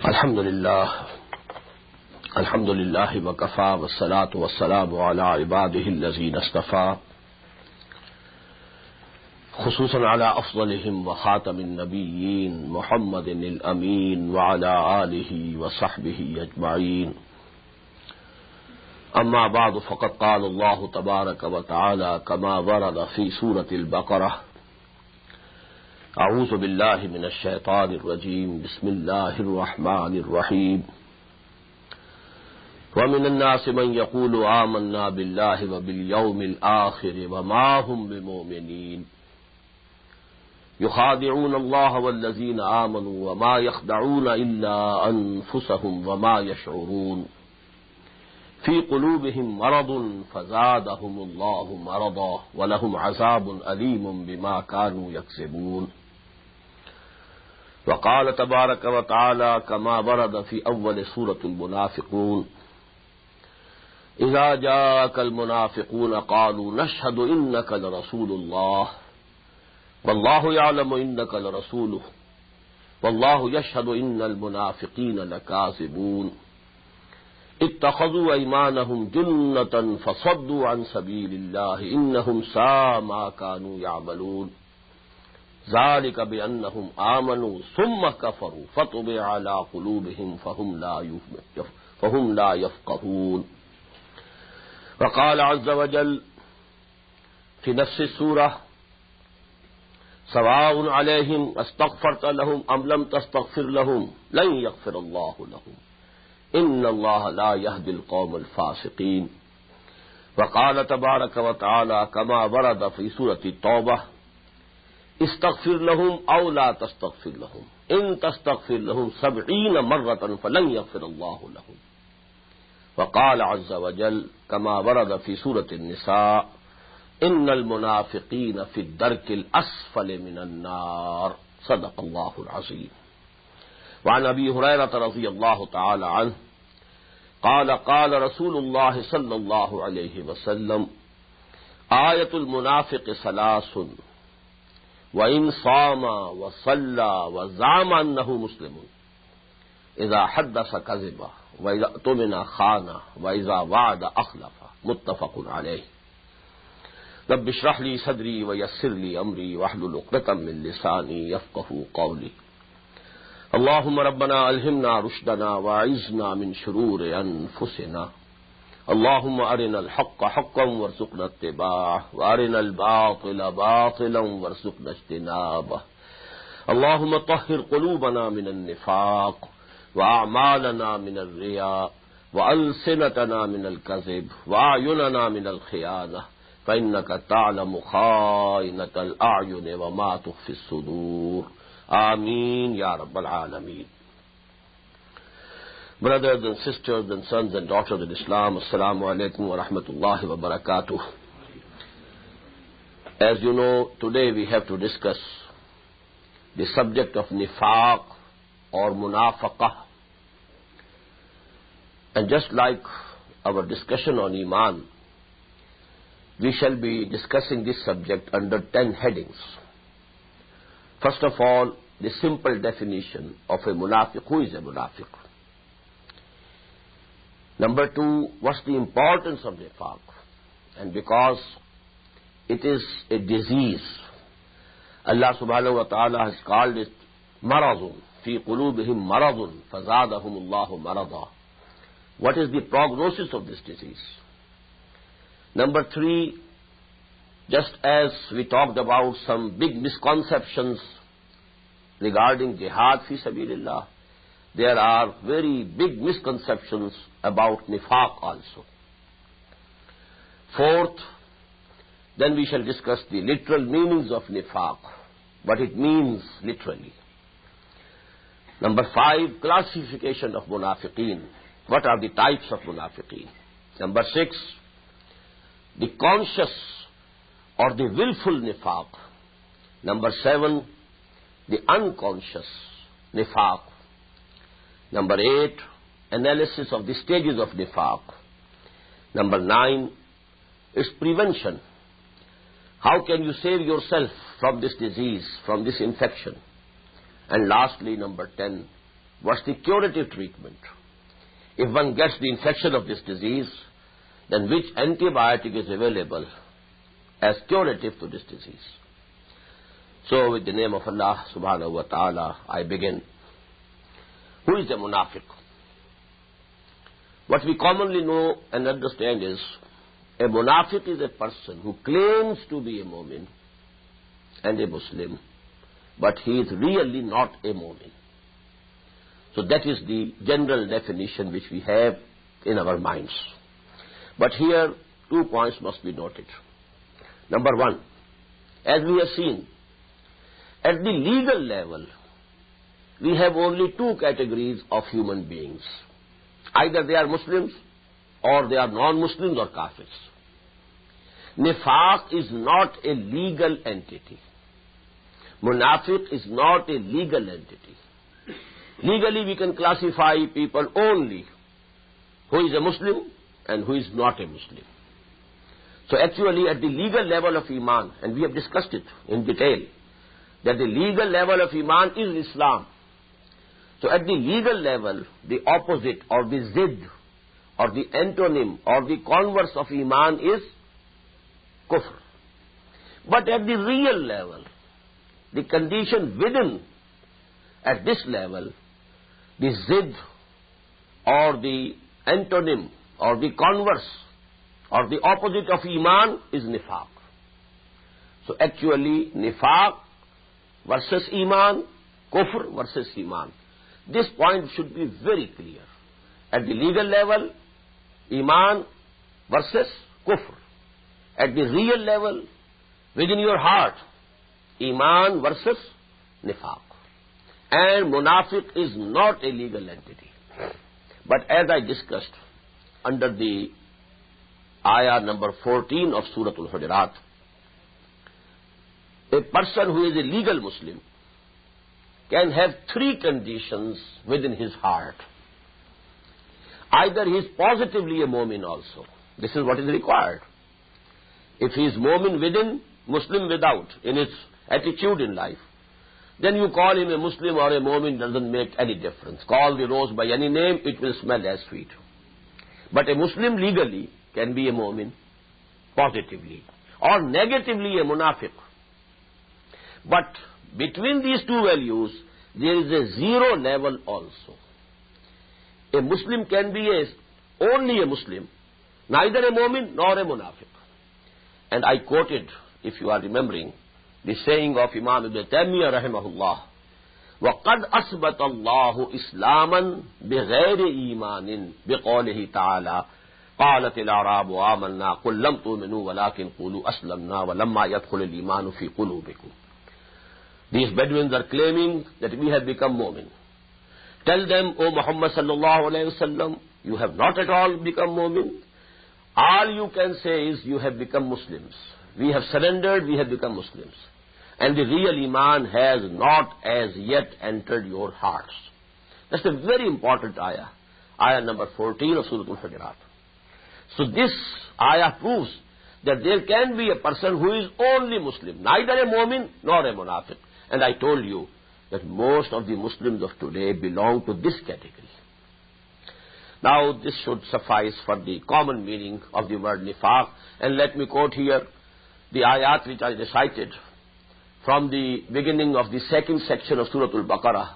अल्हम्दुलिल्लाह वकफ़ा वस्सलातु वस्सलामु अला इबादिहिल्लज़ीन इस्तफ़ा खुसूसन अला अफ़ज़लिहिम व ख़ातमिन नबिय्यीन मुहम्मदिनिल अमीन व अला आलिहि व सहबिहि अजमईन। अम्मा बाद फ़क़द क़ाल अल्लाहु तबारक व तआला कमा वरद फ़ी सूरतिल बक़रह अऊज़ु बिल्लाहि मिनश शैतानिर रजीम बिस्मिल्लाहिर रहमानिर रहीम व मिनन नासि मन यक़ूलु आमन्ना बिल्लाहि व बिल यौमिल आखिर व मा हुम बिमुमिनीन युख़ादिऊन अल्लाह वल्लज़ीना आमनू व मा यख़दऊन इल्ला अनफुसहुम व मा यशऊरून फ़ी क़ुलूबिहिम मरदुन फ़ज़ादहुमुल्लाहु मरदा व लहुम अज़ाबुन अलीमुन बिमा कानू यक्सिबून। वक़ाल तबारक व तआला कमा वरद फ़ी अव्वल सूरतिल मुनाफ़िक़ून इज़ा जाअकल मुनाफ़िक़ून क़ालू नशहदु इन्नका लरसूलुल्लाह वल्लाहु यअलमु इन्नका लरसूलुहु वल्लाहु यशहदु इन्नल मुनाफ़िक़ीन लकाज़िबून। इत्तख़ज़ू अयमानहुम जुन्नतन फ़सद्दू अन सबीलिल्लाह इन्नहुम साअ मा कानू यअमलून ज़ालिका बिअन्नहुम आमनू सुम्मा कफ़रू फ़तुबिअ अला क़ुलूबिहिम फ़हुम ला यफ़क़हून। वक़ाल अज़्ज़ वजल फ़ी नफ़्सि सूरह सवाउन अलैहिम अस्तग़फ़रत लहुम अम लम तस्तग़फ़िर लहुम लन यग़फ़िरल्लाहु लहुम इन्नल्लाह ला यहदिल क़ौमल फ़ासिक़ीन। वक़ाल तबारक व तआला कमा वरद फ़ी सूरति तौबह इस्तग़फ़िर लहुम औ ला तस्तग़फ़िर लहुम इन तस्तग़फ़िर लहुम सबईन मर्रतन फ़लन यग़फ़िरल्लाहु लहुम। वक़ाल अज़्ज़ वजल कमा वरद फ़ी सूरति निसा इन्नल मुनाफ़िक़ीन फ़ी दर्किल अस्फ़लि मिनन नार सदक़ल्लाहुल अज़ीम। वअन अबी हुरैरह रज़ियल्लाहु तआला अन्हु क़ाल क़ाल रसूलुल्लाह सल्लल्लाहु अलैहि वसल्लम आयतुल मुनाफ़िक़ि सलासुन व इन सामा व सल्ला व ज़ामा अन्नहु मुस्लिमुन इज़ा हद्दस कज़िबा व इज़ा तुमिना ख़ाना व इज़ा वअद अख़लफ़ा मुत्तफ़क़ुन अलैहि। रब्बि इश्रह ली सदरी व यस्सिर ली अमरी वहलुल उक़दतम मिन लिसानी यफ़क़हू क़ौली। अल्लाहुम्मा रब्बना अल्हिमना रुश्दना व अइज़ना मिन शुरूरि अनफुसिना। अल्लाहुम्मा अरिनल हक़्क़ हक़्क़न वरज़ुक़ना इत्तिबाअह व अरिनल बातिला बातिलन वरज़ुक़ना इज्तिनाबह। अल्लाहुम्मा तह्हिर क़ुलूबना मिनन निफ़ाक़ व अअमालना मिनर रिया व अलसिनतना मिनल कज़िब व अयुनना मिनल ख़ियानह फ़इन्नका तअलमु ख़ाइनतल अयुन व मा तुख़फ़िस सुदूर। Ameen Ya Rabbal Alameen. Brothers and sisters and sons and daughters in Islam, Assalamu alaikum wa rahmatullahi wa barakatuh. As you know, today we have to discuss the subject of Nifaq or Munafaqah. And just like our discussion on Iman, we shall be discussing this subject under 10 headings. First of all, the simple definition of a munafiq. Who is a munafiq? Number two, what's the importance of nifaq? And because it is a disease, Allah subhanahu wa ta'ala has called it maradun. Fi qulubihim maradun, fazadahumullahu marada. What is the prognosis of this disease? Number three, just as we talked about some big misconceptions regarding jihad fi sabilillah, there are very big misconceptions about nifaq also. Fourth, then we shall discuss the literal meanings of nifaq, what it means literally. Number five, classification of munafiqeen. What are the types of munafiqeen? Number six, the conscious or the willful nifaq. Number seven, the unconscious nifaq. Number eight, analysis of the stages of nifaq. Number nine, its prevention. How can you save yourself from this disease, from this infection? And lastly, number 10, What's the curative treatment? If one gets the infection of this disease, then which antibiotic is available as curative to this disease? So with the name of Allah subhanahu wa ta'ala, I begin. Who is a munafiq? What we commonly know and understand is, a munafiq is a person who claims to be a mu'min and a Muslim, but he is really not a mu'min. So that is the general definition which we have in our minds. But here, 2 points must be noted. Number one, as we have seen, at the legal level, we have only 2 categories of human beings. Either they are Muslims, or they are non-Muslims or Kafirs. Nifaq is not a legal entity. Munafiq is not a legal entity. Legally, we can classify people only who is a Muslim and who is not a Muslim. So actually, at the legal level of Iman, and we have discussed it in detail, that the legal level of Iman is Islam. So at the legal level, the opposite or the zid or the antonym or the converse of Iman is kufr. But at the real level, the condition within, at this level, the zid or the antonym or the converse or the opposite of Iman is Nifaq. So actually, Nifaq versus Iman, kufr versus Iman. This point should be very clear. At the legal level, Iman versus kufr. At the real level, within your heart, Iman versus Nifaq. And Munafiq is not a legal entity. But as I discussed under the ayah number 14 of Surah Al-Hujurat, a person who is a legal Muslim can have 3 conditions within his heart. Either he is positively a mu'min also. This is what is required. If he is mu'min within, Muslim without, in his attitude in life, then you call him a Muslim or a mu'min doesn't make any difference. Call the rose by any name, it will smell as sweet. But a Muslim legally can be a mu'min positively, or negatively a munafiq. But between these 2 values, there is a 0 level also. A Muslim can be only a Muslim, neither a mu'min nor a munafiq. And I quoted, if you are remembering, the saying of Imam Ibn Taymiyyah rahimahullah, وَقَدْ أَثْبَتَ اللَّهُ إِسْلَامًا بِغَيْرِ إِيمَانٍ بِقَوْلِهِ تَعَالَى قَالَتِ الْأَعْرَابُ آمَنَّا قُلْ لَمْ تُؤْمِنُوا وَلَكِنْ قُولُوا أَسْلَمْنَا وَلَمَّا يَدْخُلِ الْإِيمَانُ فِي قُلُوبِكُمْ. These Bedouins are claiming that we have become mu'min. Tell them, O Muhammad sallallahu alayhi wa sallam, you have not at all become mu'min. All you can say is you have become Muslims. We have surrendered, we have become Muslims. And the real Iman has not as yet entered your hearts. That's a very important ayah. Ayah number 14 of Surah Al-Hujurat. So this ayah proves that there can be a person who is only Muslim, neither a mu'min nor a munafiq. And I told you that most of the Muslims of today belong to this category. Now this should suffice for the common meaning of the word nifaq. And let me quote here the ayat which I recited from the beginning of the 2nd section of Surah Al-Baqarah.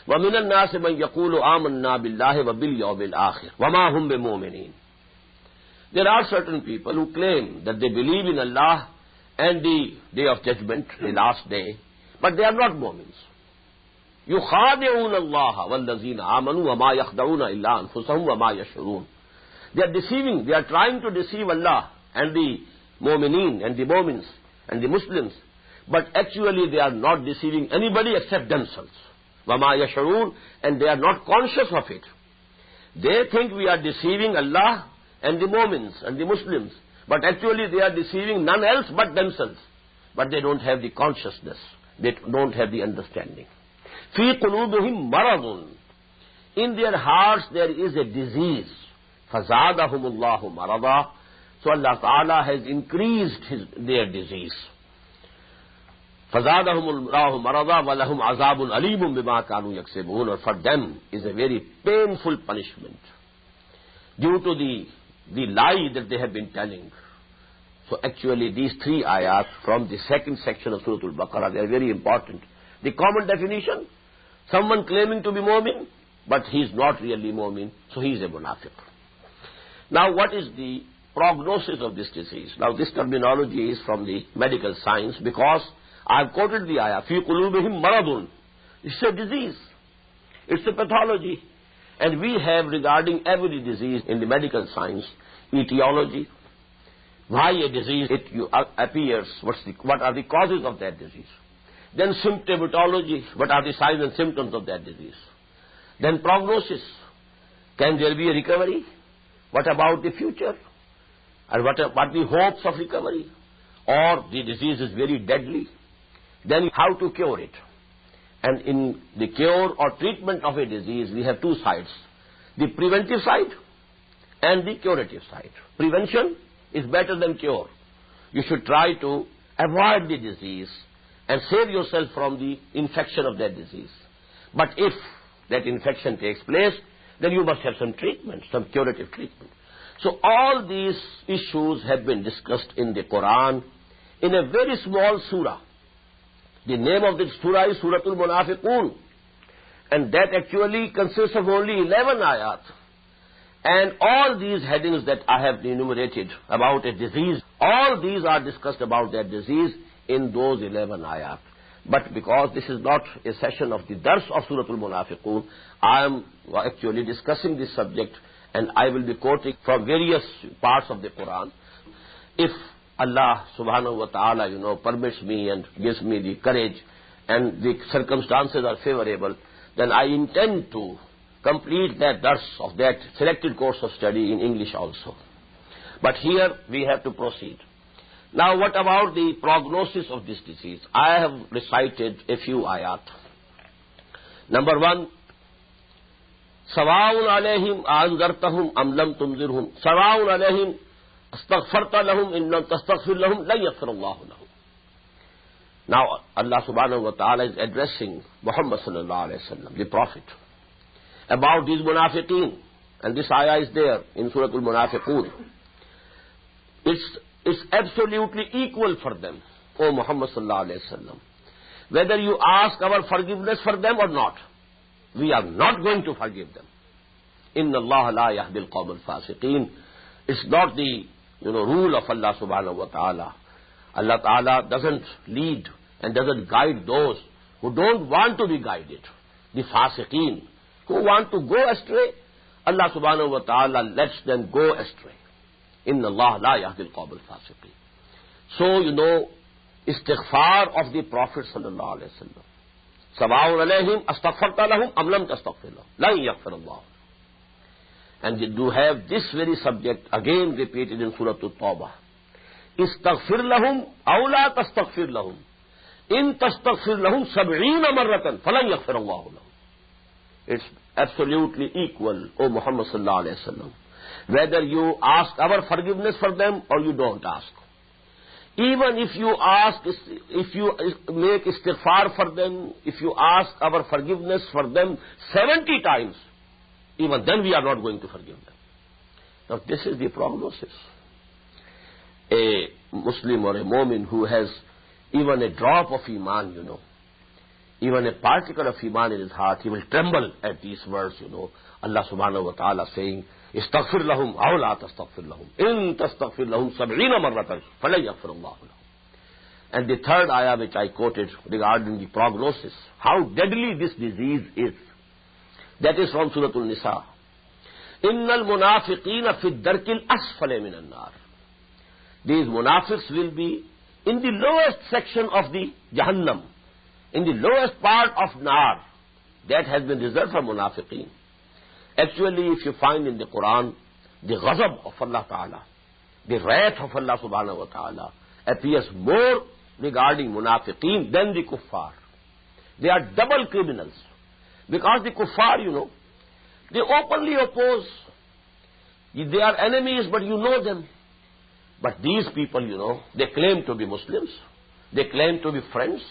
وَمِنَ النَّاسِ مَنْ يَقُولُ آمَنَّا بِاللَّهِ وَبِالْيَوْمِ الْآخِرِ وَمَا هُمْ بِمُؤْمِنِينَ. There are certain people who claim that they believe in Allah and the Day of Judgment, the last day, but they are not mu'mins. يُخَادِعُونَ اللَّهَ وَالَّذِينَ آمَنُوا وَمَا يَخْدَعُونَ إِلَّا أَنفُسَهُمْ وَمَا يَشْعُرُونَ. They are deceiving, they are trying to deceive Allah and the mu'mineen and the mu'mins and the Muslims, but actually they are not deceiving anybody except themselves. وَمَا يَشْعُرُونَ, and they are not conscious of it. They think we are deceiving Allah and the mu'mins and the Muslims, but actually they are deceiving none else but themselves. But they don't have the consciousness, they don't have the understanding. فِي قُلُوبِهِمْ مَرَضٌ, in their hearts there is a disease. فَزَادَهُمُ اللَّهُ مَرَضًا, so Allah Ta'ala has increased their disease. فَزَادَهُمُ اللَّهُ مَرَضًا وَلَهُمْ عَذَابٌ أَلِيمٌ بِمَا كَانُوا يَكْسِبُونَ. Or for them is a very painful punishment due to the lie that they have been telling. So actually these three ayat from the second section of Surah Al-Baqarah, they are very important. The common definition, someone claiming to be mu'min, but he is not really mu'min, so he is a munafiq. Now what is the prognosis of this disease? Now this terminology is from the medical science, because I have quoted the ayah, فِي قُلُوبِهِمْ مَرَضٌ. It's a disease. It's a pathology. And we have regarding every disease in the medical science, etiology, why a disease appears, what are the causes of that disease. Then symptomatology, what are the signs and symptoms of that disease. Then prognosis, can there be a recovery? What about the future? And what are the hopes of recovery? Or the disease is very deadly. Then how to cure it. And in the cure or treatment of a disease, we have two sides. The preventive side and the curative side. Prevention is better than cure. You should try to avoid the disease and save yourself from the infection of that disease. But if that infection takes place, then you must have some treatment, some curative treatment. So all these issues have been discussed in the Quran in a very small surah. The name of this surah is Suratul Munafiqun, and that actually consists of only 11 ayat. And all these headings that I have enumerated about a disease, all these are discussed about that disease in those 11 ayat. But because this is not a session of the Dars of Suratul Munafiqun, I am actually discussing this subject, and I will be quoting from various parts of the Quran. If Allah subhanahu wa ta'ala, permits me and gives me the courage and the circumstances are favorable, then I intend to complete that dars of that selected course of study in English also. But here we have to proceed. Now what about the prognosis of this disease? I have recited a few ayat. Number 1, سَوَاءٌ عَلَيْهِمْ أَأَنذَرْتَهُمْ أَمْ لَمْ تُنذِرْهُمْ سَوَاءٌ عَلَيْهِمْ أَسْتَغْفَرْتَ لَهُمْ إِن لَّمْ تَسْتَغْفِرْ لَهُمْ لَن يَغْفِرَ اللَّهُ لَهُمْ. Now Allah subhanahu wa ta'ala is addressing Muhammad sallallahu alayhi wa sallam, the Prophet, about these munafiqeen. And this ayah is there in Surah Al-Munafiqun. It's absolutely equal for them, O Muhammad sallallahu alayhi wa sallam. Whether you ask our forgiveness for them or not, we are not going to forgive them. Inna Allah la yahdil qawm al-fasiqeen. It's not the rule of Allah subhanahu wa ta'ala. Allah ta'ala doesn't lead and doesn't guide those who don't want to be guided. The fasiqeen, who want to go astray, Allah subhanahu wa ta'ala lets them go astray. Inna Allah la yahdil qawm al-fasiqeen. So, istighfar of the Prophet sallallahu alayhi wa sallam. Sawa'un alayhim astaghfarta lahum am lam tastaghfir lahum lan yaghfir Allah. And you do have this very subject again repeated in Surah At-Tawbah. Istaghfir lahum aw la tastaghfir lahum. In tastaghfir lahum 70 marratan falan yaghfir Allah lahum. It's absolutely equal, O Muhammad sallallahu alayhi wa sallam. Whether you ask our forgiveness for them or you don't ask. Even if you ask, if you make istighfar for them, if you ask our forgiveness for them 70 times, even then we are not going to forgive them. Now this is the prognosis. A Muslim or a Mu'min who has even a drop of Iman, even a particle of Iman in his heart, he will tremble at these words, Allah subhanahu wa ta'ala saying, Istaghfir lahum aw la tastaghfir lahum. In tastaghfir lahum 70 marratan falan yaghfir Allah lahum. And the third ayah which I quoted regarding the prognosis, how deadly this disease is, that is from Surah An-Nisa. Innal munafiqina fi ad-darkil asfali min an-nar. These munafiqs will be in the lowest section of the Jahannam, in the lowest part of Nar. That has been reserved for munafiqeen. Actually, if you find in the Quran, the ghazab of Allah Ta'ala, the wrath of Allah Subhanahu wa Ta'ala appears more regarding munafiqeen than the kuffar. They are double criminals. Because the kuffar, they openly oppose. They are enemies, but you know them. But these people, they claim to be Muslims. They claim to be friends.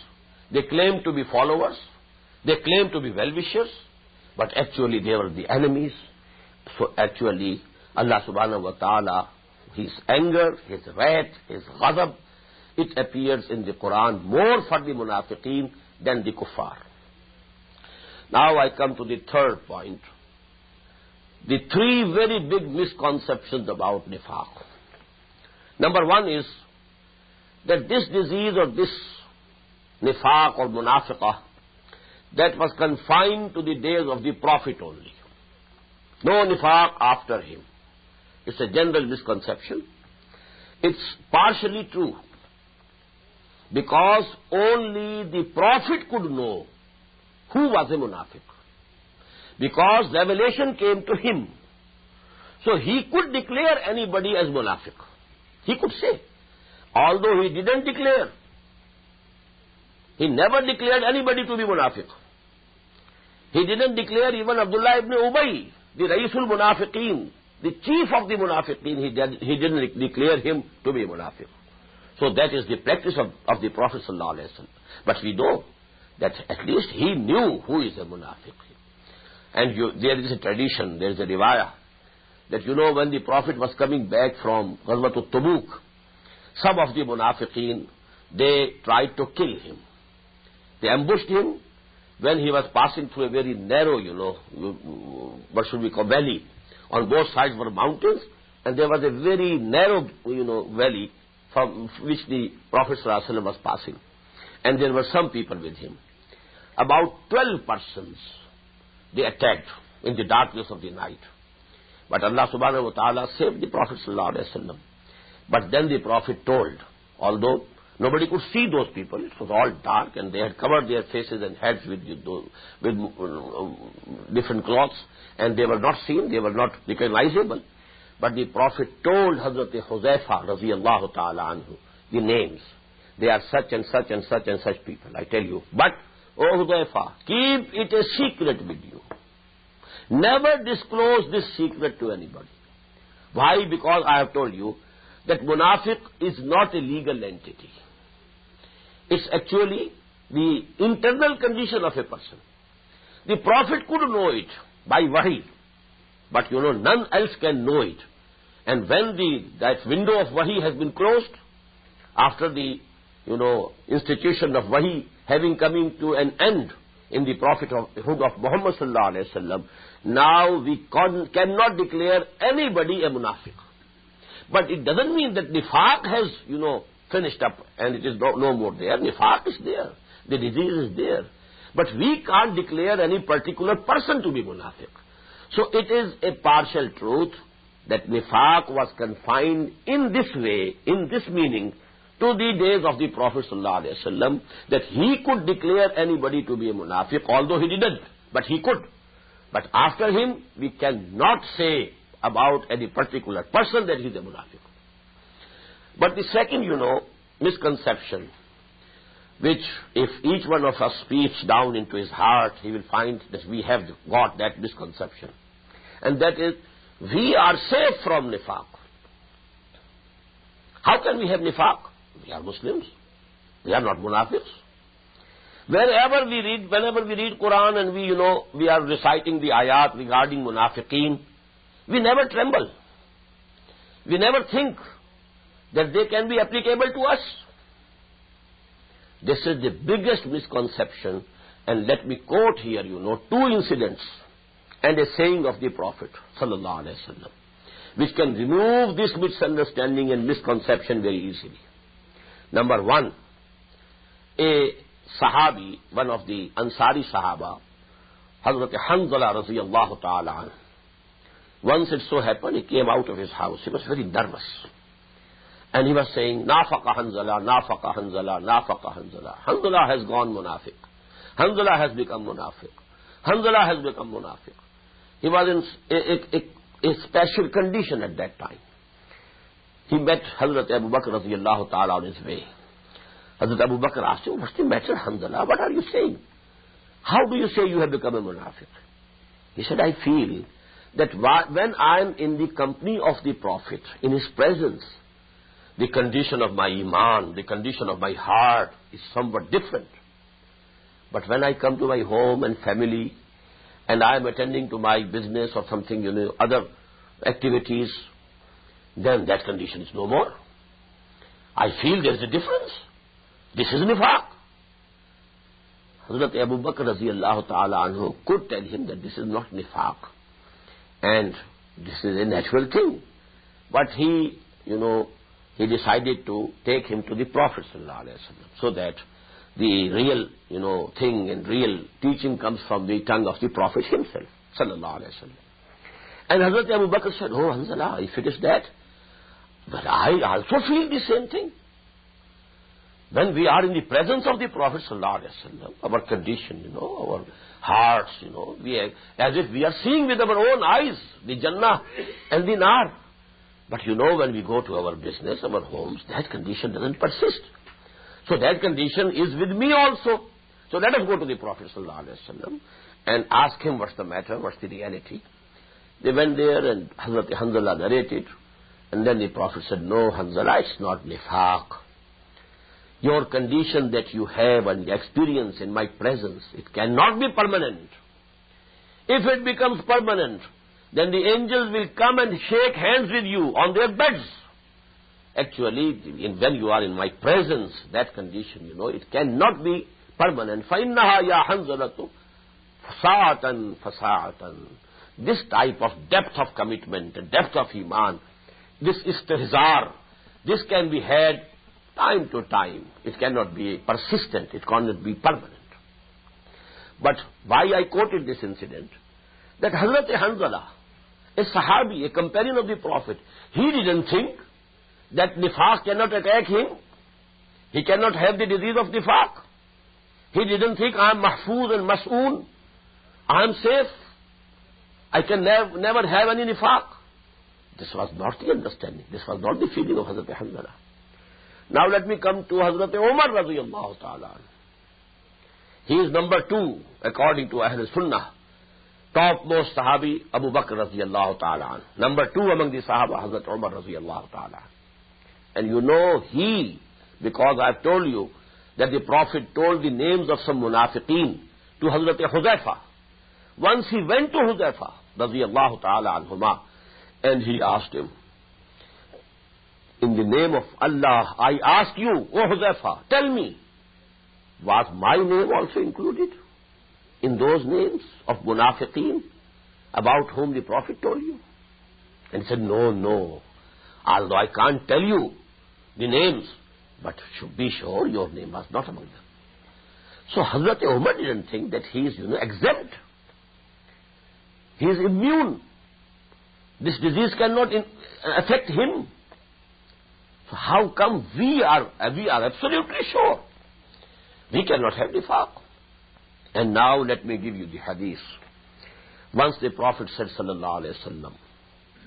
They claim to be followers. They claim to be well-wishers. But actually they were the enemies. So actually Allah subhanahu wa ta'ala, His anger, His wrath, His ghadab, it appears in the Quran more for the munafiqeen than the kuffar. Now I come to the third point. The three very big misconceptions about nifaq. Number one is that this disease or this nifaq or munafiqah, that was confined to the days of the Prophet only. No nifaq after him. It's a general misconception. It's partially true, because only the Prophet could know who was a munafiq, because revelation came to him. So he could declare anybody as munafiq. He could say, although he didn't declare. He never declared anybody to be munafiq. He didn't declare even Abdullah ibn Ubay, the Raisul Munafiqeen, the chief of the Munafiqeen, he didn't declare him to be munafiq. So that is the practice of the Prophet sallallahu alaihi wasallam. But we know that at least he knew who is a munafiq. And there is a tradition, there is a riwayah, that when the Prophet was coming back from Ghazwatul Tabuk, some of the Munafiqeen, they tried to kill him. They ambushed him when he was passing through a very narrow, what should we call, valley. On both sides were mountains, and there was a very narrow, valley from which the Prophet ﷺ was passing. And there were some people with him. About 12 persons they attacked in the darkness of the night. But Allah subhanahu wa ta'ala saved the Prophet ﷺ. But then the Prophet told, although nobody could see those people, it was all dark, and they had covered their faces and heads with different cloths, and they were not seen, they were not recognizable. But the Prophet told Hazrat Huzaifa radiyallahu ta'ala anhu the names. They are such and such and such and such people, I tell you. But, O Huzaifa, keep it a secret with you. Never disclose this secret to anybody. Why? Because I have told you that munafiq is not a legal entity. It's actually the internal condition of a person. The Prophet could know it by wahi, but none else can know it. And when that window of wahi has been closed, after the institution of wahi having coming to an end in the prophethood of Muhammad sallallahu alaihi wasallam, now we cannot declare anybody a munafiq. But it doesn't mean that nifaq has finished up and it is no more there. Nifaq is there, the disease is there, but we can't declare any particular person to be munafiq. So it is a partial truth that nifaq was confined in this way, in this meaning, to the days of the Prophet ﷺ, that he could declare anybody to be a munafiq, although he didn't, but he could. But after him, we cannot say about any particular person that he's a munafiq. But the second, misconception, which if each one of us speaks down into his heart, he will find that we have got that misconception. And that is, we are safe from nifaq. How can we have nifaq? We are Muslims. We are not munafiqs. Whenever we read Quran and we are reciting the ayat regarding munafiqeen, we never tremble. We never think that they can be applicable to us. This is the biggest misconception, and let me quote here, two incidents and a saying of the Prophet sallallahu alaihi wasallam, which can remove this misunderstanding and misconception very easily. Number one, a Sahabi, one of the Ansari Sahaba, Hazrat Hanzala radiyallahu ta'ala anhu. Once it so happened, he came out of his house. He was very nervous. And he was saying, Nafaqa Hanzala, Nafaqa Hanzala, Nafaqa Hanzala. Hanzala has gone munafiq. Hanzala has become munafiq. Hanzala has become munafiq. He was in a special condition at that time. He met Hazrat Abu Bakr radiyallahu ta'ala on his way. Hazrat Abu Bakr asked him, what's the matter, Hanzala? What are you saying? How do you say you have become a munafiq? He said, I feel that when I am in the company of the Prophet, in his presence, the condition of my iman, the condition of my heart is somewhat different. But when I come to my home and family, and I am attending to my business or something, other activities, then that condition is no more. I feel there is a difference. This is nifaq. Hazrat Abu Bakr radiyallahu ta'ala anhu could tell him that this is not nifaq. And this is a natural thing. But he decided to take him to the Prophet sallallahu alaihi wasallam, so that the real, thing and real teaching comes from the tongue of the Prophet himself, sallallahu alaihi wasallam. And Hazrat Abu Bakr said, "Oh, Hanzala, if it is that, but I also feel the same thing. When we are in the presence of the Prophet sallallahu alaihi wasallam, our condition, our hearts, we are, as if we are seeing with our own eyes the Jannah and the Nar. But when we go to our business, our homes, that condition doesn't persist. So that condition is with me also. So let us go to the Prophet sallallahu alaihi wasallam and ask him what's the matter, what's the reality." They went there and Hazrat Hanzala narrated. And then the Prophet said, "No, Hanzala, it's not nifaq. Your condition that you have and experience in my presence, it cannot be permanent. If it becomes permanent, then the angels will come and shake hands with you on their beds. Actually, when you are in my presence, that condition, it cannot be permanent. فَإِنَّهَا يَا حَنْزَلَةُ فَسَاعَةً فَسَاعَةً." This type of depth of commitment, and depth of iman, this istihzar, this can be had time to time. It cannot be persistent. It cannot be permanent. But why I quoted this incident, that Hazrat Hanzala, a Sahabi, a companion of the Prophet, he didn't think that nifaq cannot attack him. He cannot have the disease of nifaq. He didn't think, I am mahfuz and mas'oon. I am safe. I can never have any nifaq. This was not the understanding. This was not the feeling of Hazrat Hanzala. Now let me come to Hazrat Umar radiyallahu ta'ala. He is number 2, according to Ahl Sunnah. Topmost Sahabi, Abu Bakr radiyallahu ta'ala. Number 2 among the Sahaba, Hazrat Umar radiyallahu ta'ala. And he, because I have told you that the Prophet told the names of some munafiqeen to Hazrat Huzaifa. Once he went to Huzaifa radiyallahu ta'ala anhuma, and he asked him, "In the name of Allah, I ask you, O Huzaifa, tell me, was my name also included in those names of munafiqeen about whom the Prophet told you?" And he said, No. Although I can't tell you the names, but should be sure your name was not among them. So Hazrat Umar didn't think that he is, exempt. He is immune. This disease cannot affect him. So how come we are absolutely sure we cannot have nifaq? And now let me give you the hadith. Once the Prophet said, sallallahu alaihi wasallam,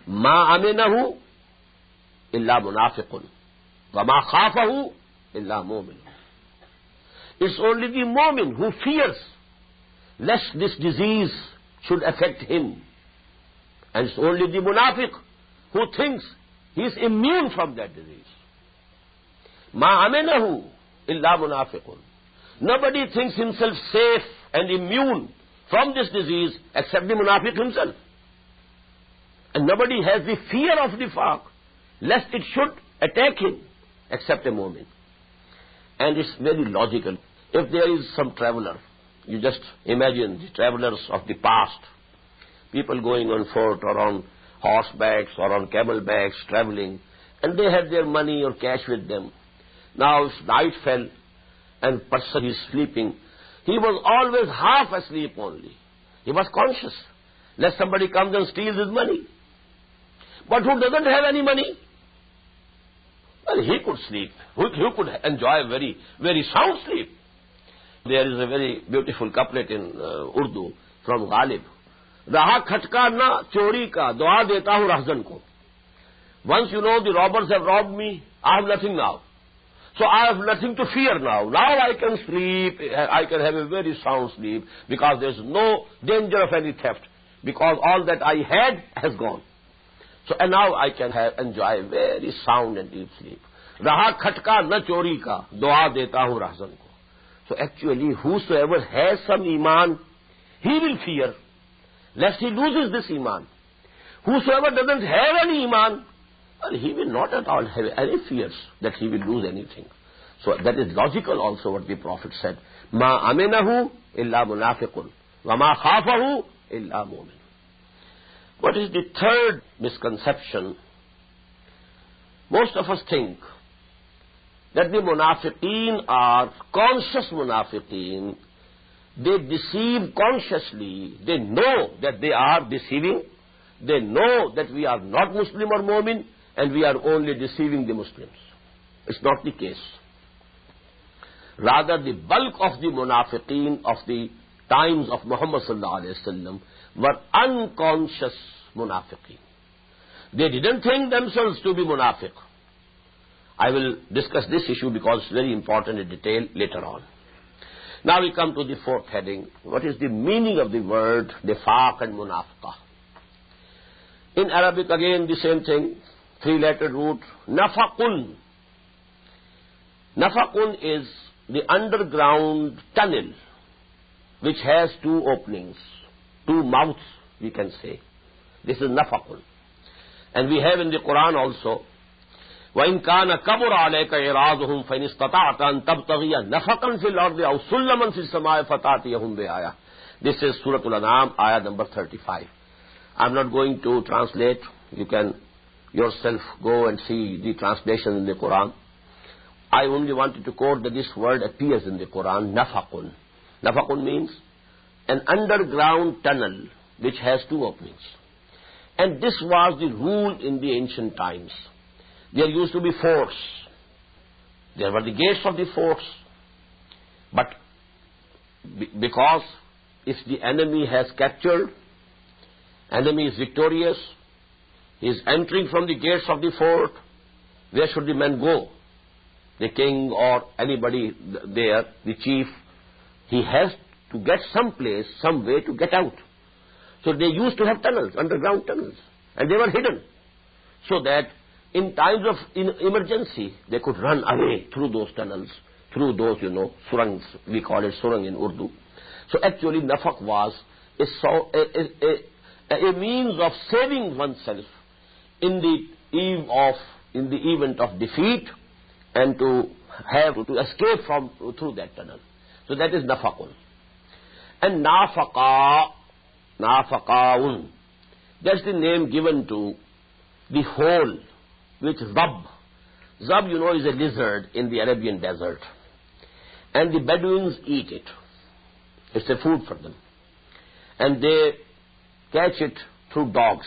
"Ma aminahu illa munafiqun, wa ma khafahu illa mu'min." It's only the mu'min who fears lest this disease should affect him. And it's only the munafiq who thinks he is immune from that disease. Ma aminahu illa munafiqun. Nobody thinks himself safe and immune from this disease except the munafiq himself. And nobody has the fear of nifaq lest it should attack him except a mu'min. And it's very logical. If there is some traveler, you just imagine the travelers of the past, people going on foot or on horsebacks or on camelbacks traveling, and they had their money or cash with them. Now night fell and person is sleeping. He was always half asleep only. He was conscious lest somebody comes and steals his money. But who doesn't have any money? Well, he could sleep. He could enjoy a very, very sound sleep. There is a very beautiful couplet in Urdu from Ghalib. Raha khatka na chori ka, dua deta hu rahzan ko. Once the robbers have robbed me, I have nothing now. So I have nothing to fear now. Now I can sleep, I can have a very sound sleep because there is no danger of any theft. Because all that I had has gone. So and now I can enjoy a very sound and deep sleep. रहा खटका न चोरी का, दुआ देता हूं राहजन को. So actually, whosoever has some iman, he will fear, lest he loses this iman. Whosoever doesn't have any iman, well, he will not at all have any fears that he will lose anything. So that is logical also what the Prophet said. Ma aminahu illa munafiqun, wa ma khafahu illa mu'min. What is the third misconception? Most of us think that the munafiqeen are conscious munafiqeen. They deceive consciously. They know that they are deceiving. They know that we are not Muslim or Mu'min and we are only deceiving the Muslims. It's not the case. Rather, the bulk of the munafiqeen of the times of Muhammad sallallahu alaihi wasallam were unconscious munafiqeen. They didn't think themselves to be munafiq. I will discuss this issue because it's very important in detail later on. Now we come to the fourth heading. What is the meaning of the word nifaq and munafiqah? In Arabic again the same thing, three-lettered root, nafaqun. Nafaqun is the underground tunnel which has two openings, two mouths we can say. This is nafaqun. And we have in the Quran also, وَإِنْ كَانَ كَبُرَ عَلَيْكَ إِعْرَاضُهُمْ فَإِنِ اسْتَطَعْتَ أَنْ تَبْتَغِيَ نَفَقًا فِي الْأَرْضِ أَوْ سُلَّمًا فِي السَّمَاءِ فَتَأْتِيَهُمْ بِآيَةٍ. This is Surah Al-An'am, ayah number 35. I'm not going to translate. You can yourself go and see the translation in the Quran. I only wanted to quote that this word appears in the Quran, nafaqun. Nafaqun means an underground tunnel which has two openings. And this was the rule in the ancient times. There used to be forts. There were the gates of the forts. But because if the enemy has captured, enemy is victorious, he is entering from the gates of the fort, where should the men go? The king or anybody there, the chief, he has to get some place, some way to get out. So they used to have tunnels, underground tunnels, and they were hidden, so that in times of emergency, they could run away through those tunnels, through those, surangs. We call it surang in Urdu. So actually, nafaq was a means of saving oneself in the event of defeat, and to escape through that tunnel. So that is nafaqun. And nafaqaun. That's the name given to the hole which zab. Zab, is a lizard in the Arabian desert. And the Bedouins eat it. It's a food for them. And they catch it through dogs.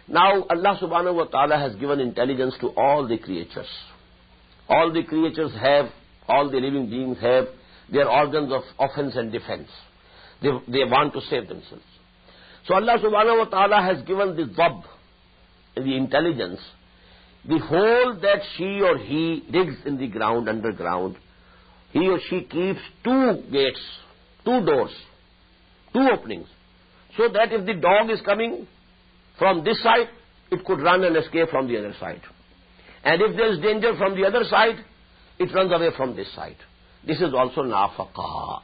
Now, Allah subhanahu wa ta'ala has given intelligence to all the creatures. All the creatures have, all the living beings have their organs of offense and defense. They want to save themselves. So Allah subhanahu wa ta'ala has given the zab, the intelligence, the hole that she or he digs in the ground, underground, he or she keeps two gates, two doors, two openings, so that if the dog is coming from this side, it could run and escape from the other side. And if there is danger from the other side, it runs away from this side. This is also nafaqah.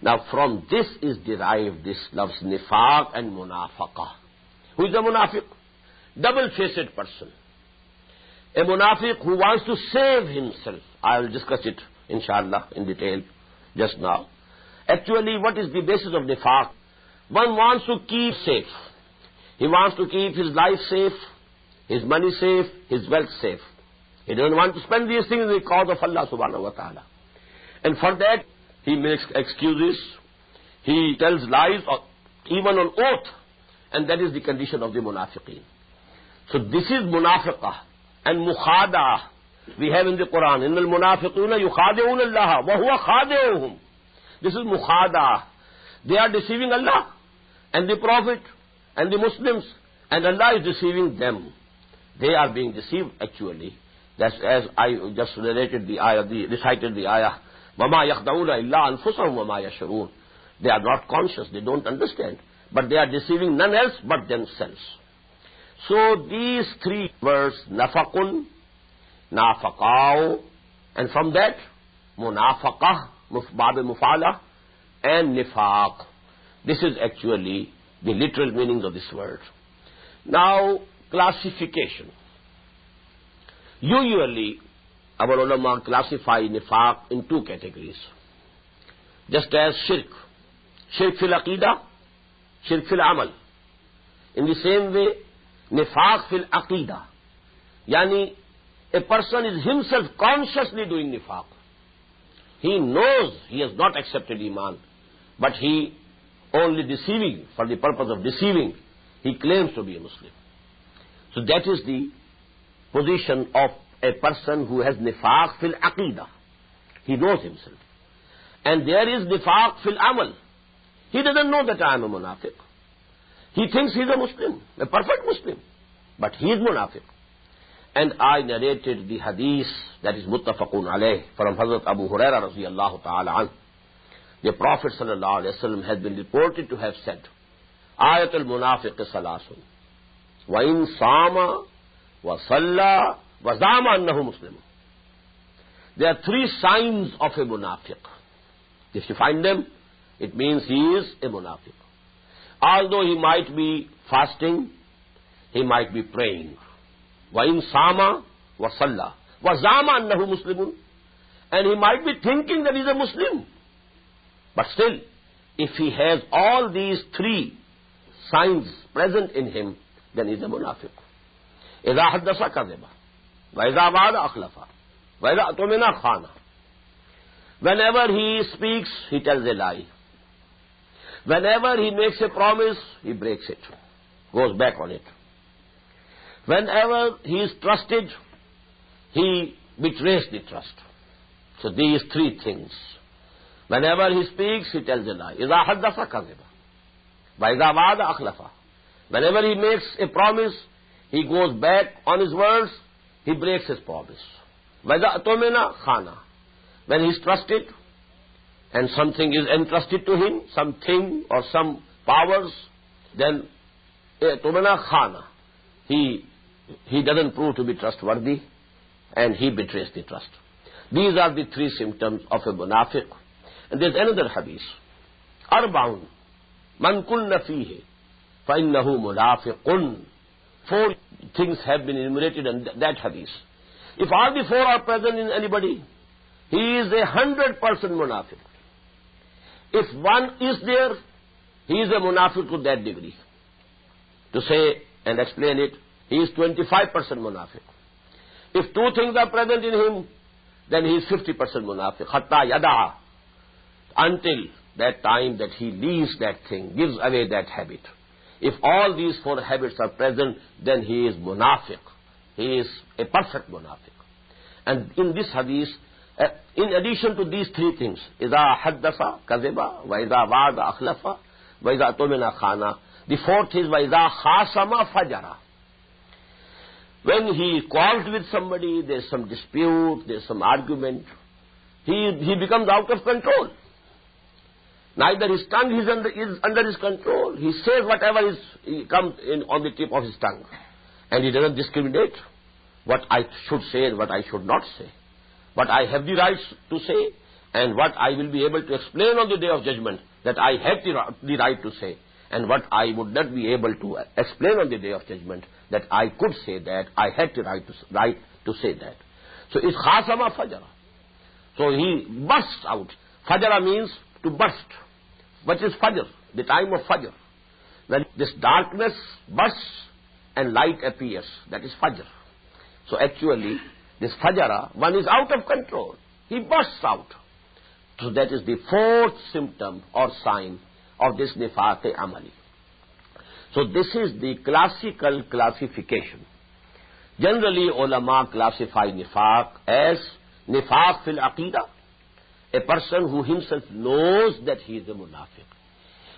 Now from this is derived this loves nifaq and munafaqah. Who is a munafiq? Double-faced person. A munafiq who wants to save himself. I will discuss it, inshallah, in detail just now. Actually, what is the basis of nifaq? One wants to keep safe. He wants to keep his life safe, his money safe, his wealth safe. He doesn't want to spend these things in the cause of Allah subhanahu wa ta'ala. And for that, he makes excuses, he tells lies, or even on oath, and that is the condition of the munafiqeen. So this is munafiqah and mukhada. We have in the Quran, إِنَّ الْمُنَافِقُونَ يُخَادِعُونَ اللَّهَ وَهُوَ خَادِعُهُمْ. This is mukhada. They are deceiving Allah and the Prophet and the Muslims, and Allah is deceiving them. They are being deceived actually. That's as I just recited the ayah, وَمَا يَخْدَعُونَ إِلَّا أَنفُسَهُمْ وَمَا يَشْعُرُونَ. They are not conscious, they don't understand, but they are deceiving none else but themselves. So these three words, nafaqun, nafaqao, and from that, munafaqah, bab mufala, and nifaq. This is actually the literal meaning of this word. Now, classification. Usually, our ulama classify nifaq in two categories. Just as shirk. Shirk fil aqidah, shirk fil amal. In the same way, nifaq fil aqidah. Yani, a person is himself consciously doing nifaq. He knows he has not accepted iman, but he only deceiving, for the purpose of deceiving, he claims to be a Muslim. So that is the position of a person who has nifaq fil aqidah. He knows himself. And there is nifaq fil amal. He doesn't know that I am a munafiq. He thinks he is a Muslim, a perfect Muslim, but he is munafiq. And I narrated the hadith that is muttafaqun alayh from Hazrat Abu Hurairah radiyallahu ta'ala anhu. The Prophet sallallahu alayhi wa sallam has been reported to have said, Ayatul munafiq salasun, wa in sama, wa salla, wa zama annahu muslim. There are three signs of a munafiq. If you find them, it means he is a munafiq. Although he might be fasting, he might be praying. وَإِن سَامَ وَصَلَّى وَزَامَ أَنَّهُ مُسْلِمٌ, and he might be thinking that he is a Muslim. But still, if he has all these three signs present in him, then he is a munafiq. إِذَا حَدَّثَ كَذِبَ وَإِذَا وَعَدَ أَخْلَفَ وَإِذَا أُؤْتُمِنَ خَانَ. Whenever he speaks, he tells a lie. Whenever he makes a promise, he breaks it, goes back on it. Whenever he is trusted, he betrays the trust. So these three things. Whenever he speaks, he tells a lie. إِذَا حَدَّثَ كَذِبَ وَإِذَا وَعَدَ أَخْلَفَ. Whenever he makes a promise, he goes back on his words, he breaks his promise. وَإِذَا أُؤْتُمِنَ خَانَ. When he is trusted, and something is entrusted to him, something or some powers, then أُؤْتُمِنَ خَانَ. He doesn't prove to be trustworthy, and he betrays the trust. These are the three symptoms of a munafiq. And there's another hadith. أَرْبَعٌ مَنْ كُنَّ فِيهِ فَإِنَّهُ مُنَافِقٌ. Four things have been enumerated in that hadith. If all the four are present in anybody, he is 100% munafiq. If one is there, he is a munafiq to that degree. To say and explain it, he is 25% munafiq. If two things are present in him, then he is 50% munafiq. Hatta yada'a. Until that time that he leaves that thing, gives away that habit. If all these four habits are present, then he is munafiq. He is a perfect munafiq. And in this hadith, in addition to these three things, إِذَا حَدَّثَ كَذِبَ وَإِذَا وَعَدَ أَخْلَفَ وَإِذَا أُؤْتُمِنَ خَانَ. The fourth is وَإِذَا خَاصَمَ فَجَرَ. When he quarrels with somebody, there's some dispute, there's some argument, he becomes out of control. Neither his tongue is under his control. He says whatever comes in on the tip of his tongue. And he doesn't discriminate what I should say and what I should not say. What I have the right to say and what I will be able to explain on the day of judgment that I have the right to say, and what I would not be able to explain on the day of judgment that I could say that, I had the right to say that. So it's khasama fajara. So he bursts out. Fajara means to burst. What is fajr? The time of fajr. When this darkness bursts and light appears, that is fajr. So actually, this fajara, one is out of control. He bursts out. So that is the fourth symptom or sign of this nifaq amali. So this is the classical classification. Generally, ulama classify nifaq as nifaq fil aqidah, a person who himself knows that he is a munafiq.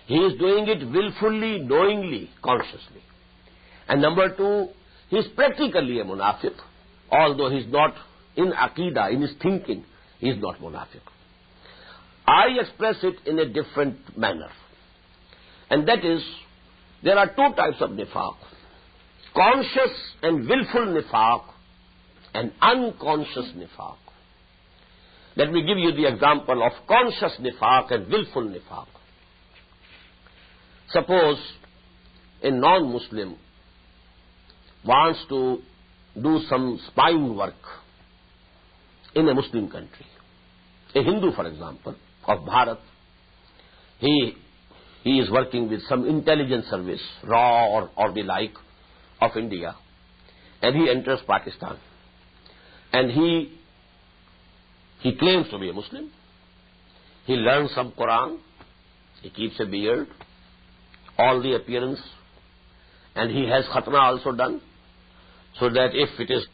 He is doing it willfully, knowingly, consciously. And number two, he is practically a munafiq, although he is not in aqidah, in his thinking, he is not munafiq. I express it in a different manner. And that is, there are two types of nifaq. Conscious and willful nifaq an unconscious nifaq. Let me give you the example of conscious nifaq and willful nifaq. Suppose a non-Muslim wants to do some spying work in a Muslim country. A Hindu, for example, of Bharat, he is working with some intelligence service, RAW or the like, of India, and he enters Pakistan. And he claims to be a Muslim. He learns some Quran, he keeps a beard, all the appearance, and he has khatna also done, so that if it is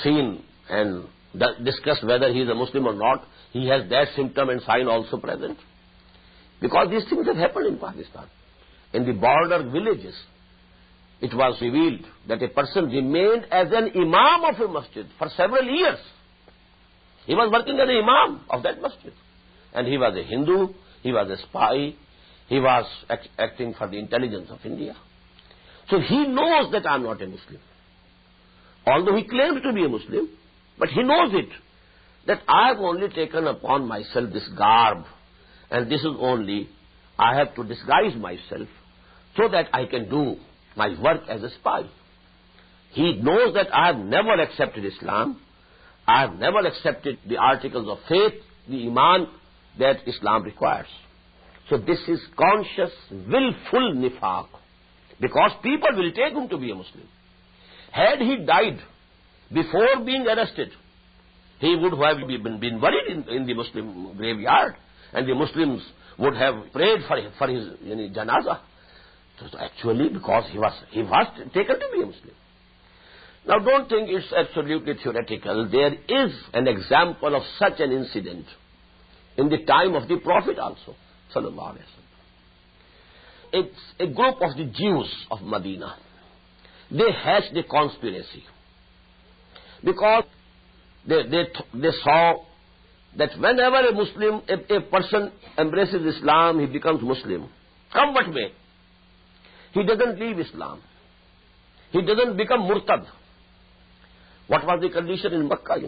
seen and discussed whether he is a Muslim or not, he has that symptom and sign also present. Because these things have happened in Pakistan. In the border villages, it was revealed that a person remained as an imam of a masjid for several years. He was working as an imam of that masjid. And he was a Hindu, he was a spy, he was acting for the intelligence of India. So he knows that I am not a Muslim. Although he claims to be a Muslim, but he knows it, that I have only taken upon myself this garb, and this is only, I have to disguise myself so that I can do my work as a spy. He knows that I have never accepted Islam, I have never accepted the articles of faith, the iman that Islam requires. So this is conscious, willful nifaq, because people will take him to be a Muslim. Had he died before being arrested, he would have been buried in the Muslim graveyard, and the Muslims would have prayed for his janazah. So actually, because he was taken to be a Muslim. Now don't think it's absolutely theoretical. There is an example of such an incident in the time of the Prophet also, sallallahu alaihi wasallam. It's a group of the Jews of Medina. They hatched a conspiracy because they saw that whenever a Muslim, a person embraces Islam, he becomes Muslim. Come what may, he doesn't leave Islam. He doesn't become murtad. What was the condition in Makkah,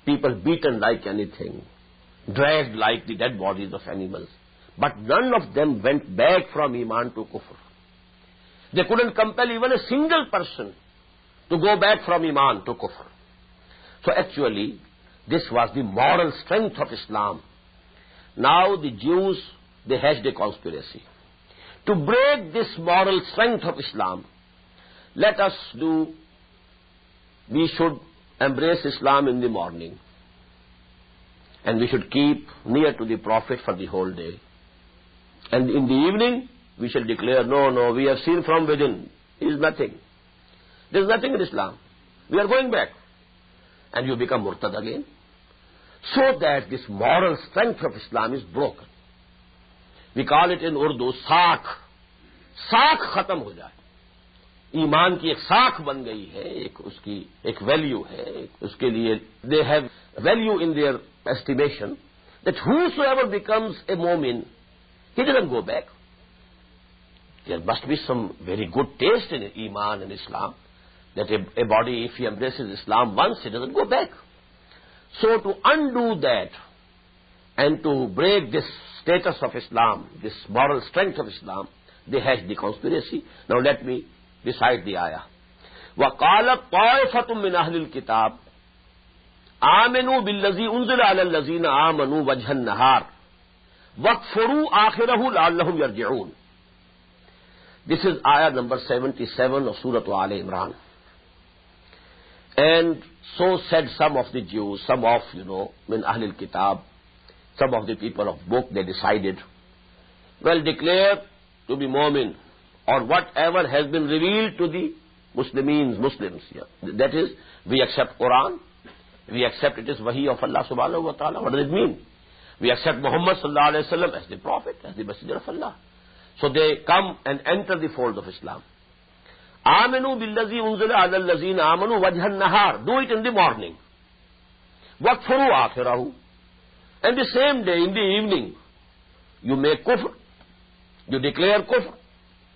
People beaten like anything, dragged like the dead bodies of animals. But none of them went back from Iman to Kufr. They couldn't compel even a single person to go back from Iman to Kufr. So actually, this was the moral strength of Islam. Now the Jews, they hatched a conspiracy. To break this moral strength of Islam, we should embrace Islam in the morning. And we should keep near to the Prophet for the whole day. And in the evening, we shall declare, no, we have seen from within. It is nothing. There is nothing in Islam. We are going back. And you become murtad again. So that this moral strength of Islam is broken. We call it in Urdu, saakh. Saakh khatam ho jaye. ईमान की एक साख बन गई है, उसकी एक value है, उसके लिए they have value in their estimation that whosoever becomes a mu'min, he doesn't go back. There must be some very good taste in Iman and Islam, that a body, if he embraces Islam once, he doesn't go back. So to undo that and to break this status of Islam, this moral strength of Islam, they hatched the conspiracy. Now let me recite the ayah. وَقَالَتْ طَائِفَةٌ مِّنْ أَهْلِ الْكِتَابِ آمَنُوا بِالَّذِي أُنزِلَ عَلَى الَّذِينَ آمَنُوا وَجْهَ النَّهَارِ وَاكْفُرُوا آخِرَهُ لَعَلَّهُمْ يَرْجِعُونَ. This is ayah number 77 of Surah Al Imran. And so said some of the Jews, some of, min Ahl al-Kitab, some of the people of book, they decided, well, declare to be Mu'min, or whatever has been revealed to the Muslims. Yeah. That is, we accept Quran, we accept it is Wahi of Allah subhanahu wa ta'ala. What does it mean? We accept Muhammad sallallahu alayhi wa sallam as the Prophet, as the Messenger of Allah. So they come and enter the fold of Islam. Aminu billazi unzila ala allazina amanu wajhan nahar. Do it in the morning. Wakfuru akhirahu. And the same day, in the evening, you make kufr. You declare kufr.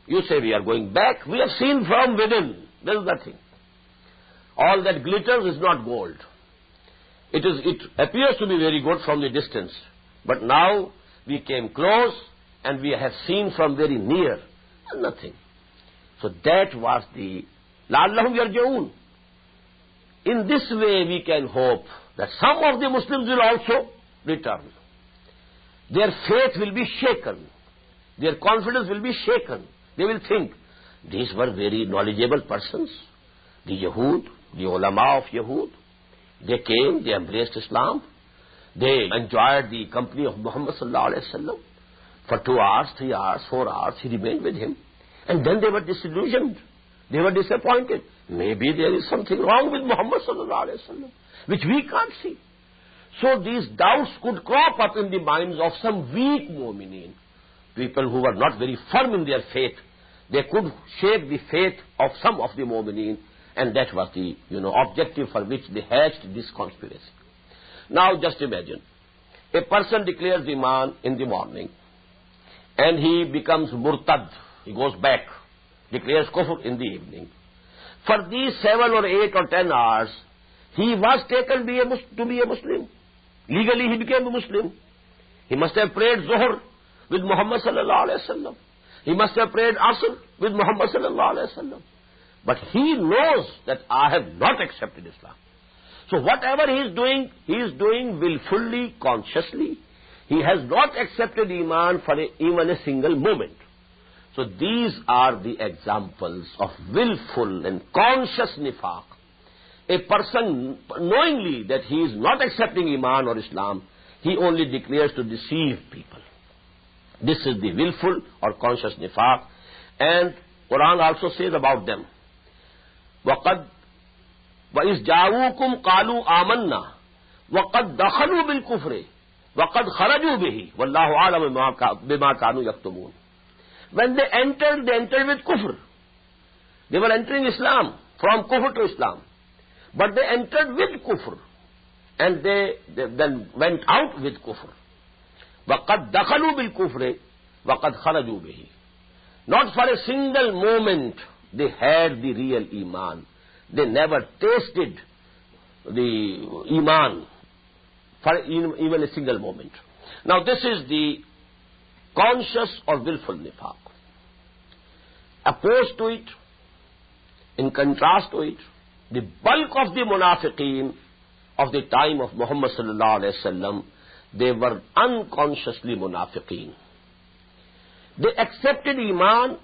You say we are going back. We have seen from within. There is nothing. All that glitters is not gold. It appears to be very good from the distance, but now we came close and we have seen from very near, nothing. So that was the لَعَلَّهُمْ يَرْجِعُونَ. In this way we can hope that some of the Muslims will also return. Their faith will be shaken. Their confidence will be shaken. They will think, these were very knowledgeable persons. The Yahud, the ulama of Yahud, they came, they embraced Islam. They enjoyed the company of Muhammad sallallahu alaihi wasallam. For 2 hours, 3 hours, 4 hours, he remained with him. And then they were disillusioned. They were disappointed. Maybe there is something wrong with Muhammad sallallahu alaihi wasallam, which we can't see. So these doubts could crop up in the minds of some weak mu'mineen, people who were not very firm in their faith. They could shake the faith of some of the mu'mineen, and that was the objective for which they hatched this conspiracy. Now just imagine, a person declares Iman in the morning, and he becomes murtad, he goes back, declares kufr in the evening. For these 7 or 8 or 10 hours, he was taken to be a Muslim. Legally he became a Muslim. He must have prayed Zuhr with Muhammad sallallahu alaihi wasallam. He must have prayed Asr with Muhammad sallallahu alaihi wasallam. But he knows that I have not accepted Islam. So whatever he is doing willfully, consciously. He has not accepted Iman for even a single moment. So these are the examples of willful and conscious nifaq. A person knowingly that he is not accepting Iman or Islam, he only declares to deceive people. This is the willful or conscious nifaq. And Quran also says about them, وَقَدْ وَإِذْ جَاءُوكُمْ قَالُوا آمَنَّا وَقَدْ دَخَلُوا بِالْكُفْرِ وَقَدْ خَرَجُوا بِهِ وَاللَّهُ عَالَمُ بِمَا كَانُوا يَكْتُمُونَ. When they entered with kufr. They were entering Islam, from kufr to Islam. But they entered with kufr. And they then went out with kufr. وَقَدْ دَخَلُوا بِالْكُفْرِ وَقَدْ خَرَجُوا بِهِ. Not for a single moment they had the real Iman. They never tasted the Iman for even a single moment. Now this is the conscious or willful nifaq. Opposed to it, in contrast to it, the bulk of the munafiqeen of the time of Muhammad sallallahu alaihi wasallam, they were unconsciously munafiqeen. They accepted Iman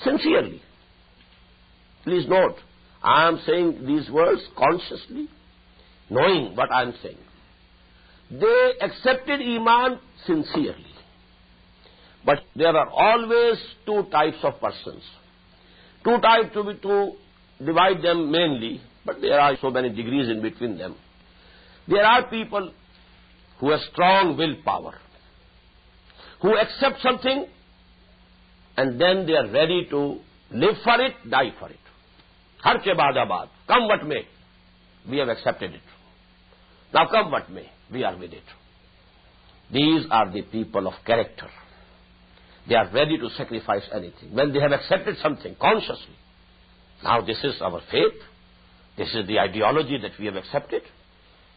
sincerely. Please note, I am saying these words consciously, knowing what I am saying. They accepted Iman sincerely. But there are always 2 types of persons. 2 types to divide them mainly, but there are so many degrees in between them. There are people who have strong willpower, who accept something and then they are ready to live for it, die for it. Har ke baad abad, come what may, we have accepted it. Now come what may, we are with it. These are the people of character. They are ready to sacrifice anything. When they have accepted something consciously, now this is our faith, this is the ideology that we have accepted,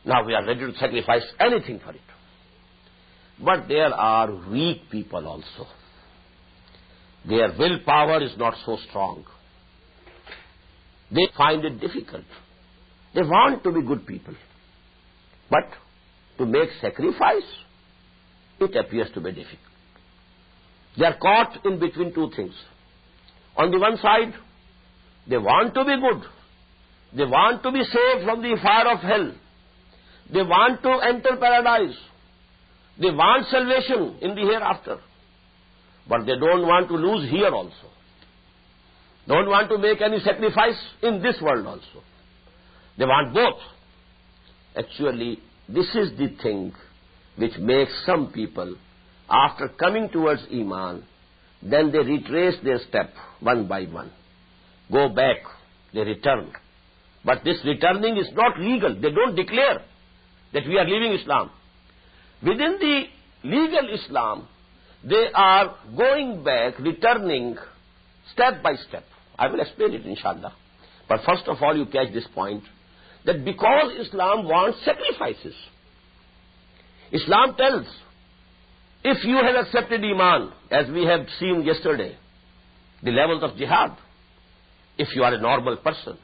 now we are ready to sacrifice anything for it. But there are weak people also. Their willpower is not so strong. They find it difficult. They want to be good people. But to make sacrifice, it appears to be difficult. They are caught in between 2 things. On the one side, they want to be good. They want to be saved from the fire of hell. They want to enter paradise. They want salvation in the hereafter. But they don't want to lose here also. Don't want to make any sacrifice in this world also. They want both. Actually, this is the thing which makes some people, after coming towards Iman, then they retrace their step one by one. Go back, they return. But this returning is not legal. They don't declare that we are leaving Islam. Within the legal Islam, they are going back, returning step by step. I will explain it inshallah. But first of all, you catch this point. that because Islam wants sacrifices. Islam tells, if you have accepted Iman, as we have seen yesterday, the levels of jihad, if you are a normal person,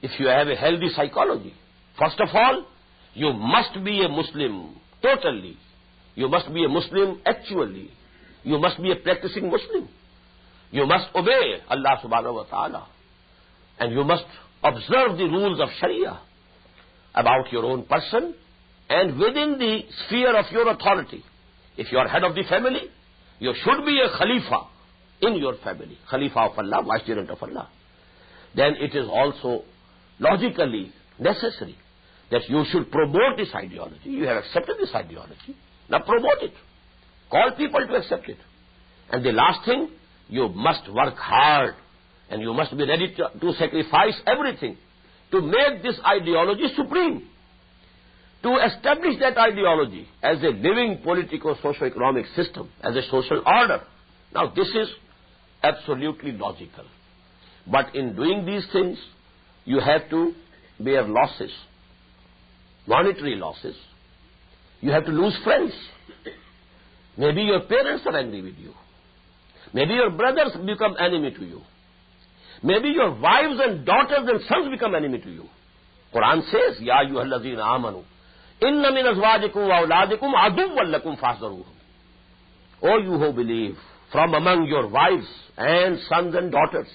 if you have a healthy psychology, first of all, you must be a Muslim totally. You must be a Muslim actually. You must be a practicing Muslim. You must obey Allah subhanahu wa ta'ala. And you must observe the rules of Sharia about your own person and within the sphere of your authority. If you are head of the family, you should be a Khalifa in your family. Khalifa of Allah, Vicegerent of Allah. Then it is also logically necessary that you should promote this ideology. You have accepted this ideology. Now promote it. Call people to accept it. And the last thing, you must work hard and you must be ready to sacrifice everything to make this ideology supreme. To establish that ideology as a living politico-socio-economic system, as a social order. Now this is absolutely logical. But in doing these things, you have to bear losses, monetary losses. You have to lose friends. Maybe your parents are angry with you. Maybe your brothers become enemy to you. Maybe your wives and daughters and sons become enemy to you. Quran says, Ya ayyuhallazina amanu, inna min azwajikum wa auladikum aduwwan lakum fahzaruhum. O you who believe, from among your wives and sons and daughters,